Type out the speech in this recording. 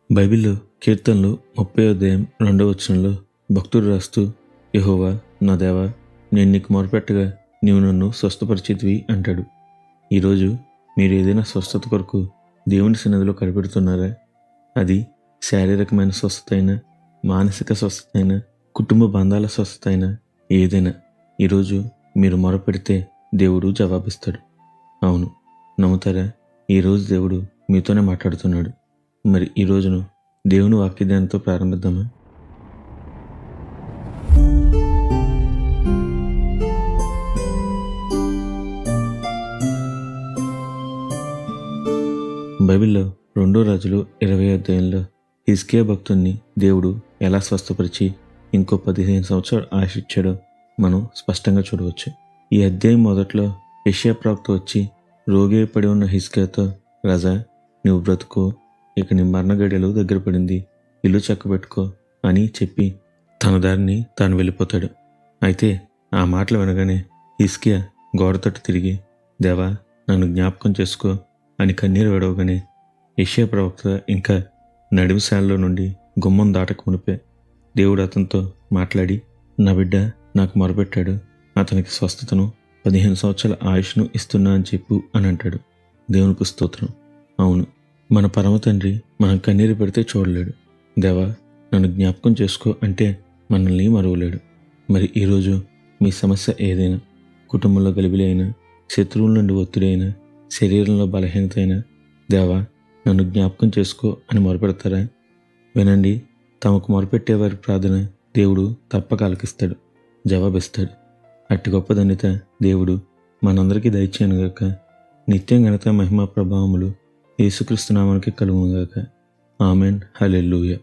బైబిల్లో కీర్తనలు 30 అధ్యాయం 2 భక్తుడు రాస్తూ, యెహోవా నా దేవా, నేను నీకు మొరపెట్టగా నీవు నన్ను స్వస్థపరిచితివి అంటాడు. ఈరోజు మీరు ఏదైనా స్వస్థత కొరకు దేవుని సన్నిధిలో కనిపెడుతున్నారా? అది శారీరకమైన స్వస్థత అయినా, మానసిక స్వస్థత అయినా, కుటుంబ బంధాల స్వస్థత అయినా, ఏదైనా ఈరోజు మీరు మొరపెడితే దేవుడు జవాబిస్తాడు. అవును, నమ్ముతారా? ఈరోజు దేవుడు మీతోనే మాట్లాడుతున్నాడు. మరి ఈ రోజును దేవుని వాక్యధ్యానంతో ప్రారంభిద్దామా? బైబిల్లో 2 రాజులు 20 అధ్యాయంలో హిజ్కియా భక్తుణ్ణి దేవుడు ఎలా స్వస్థపరిచి ఇంకో 15 సంవత్సరాలు ఆయుష్ ఇచ్చాడో మనం స్పష్టంగా చూడవచ్చు. ఈ అధ్యాయం మొదట్లో యెషయా ప్రవక్త వచ్చి రోగి పడి ఉన్న హిజ్కియాతో, రాజా నువ్వు బ్రతుకో, ఇక నీ మరణ గడియలు దగ్గర పడింది, ఇల్లు చక్కబెట్టుకో అని చెప్పి తన దారిని తాను వెళ్ళిపోతాడు. అయితే ఆ మాటలు వినగానే హిజ్కియా గోడ తట్టు తిరిగి, దేవా నన్ను జ్ఞాపకం చేసుకో అని కన్నీరు విడవగానే యెషయా ప్రవక్త ఇంకా నడిమిశాలలో నుండి గుమ్మం దాటక మునిపే దేవుడు అతనితో మాట్లాడి, నా బిడ్డ నాకు మొరపెట్టాడు, అతనికి స్వస్థతను 15 సంవత్సరాల ఆయుష్ను ఇస్తున్నా అని చెప్పు అని అంటాడు. దేవునికి స్తోత్రం. అవును, మన పరమ తండ్రి మనం కన్నీరు పెడితే చూడలేడు. దేవా నన్ను జ్ఞాపకం చేసుకో అంటే మనల్ని మరువలేడు. మరి ఈరోజు మీ సమస్య ఏదైనా, కుటుంబంలో గలిబిలి అయినా, శత్రువుల నుండి ఒత్తిడి అయినా, శరీరంలో బలహీనత అయినా, దేవా నన్ను జ్ఞాపకం చేసుకో అని మొరపెడతారా? వినండి, తమకు మొరపెట్టేవారి ప్రార్థన దేవుడు తప్పక ఆలకిస్తాడు, జవాబిస్తాడు. అట్టి గొప్ప ధన్యత దేవుడు మనందరికీ దయచేయనుగాక. నిత్యం ఘనత మహిమ ప్రభావములు యేసుక్రీస్తు నామానికి కలుగునుగాక. ఆమెన్. హల్లెలూయా.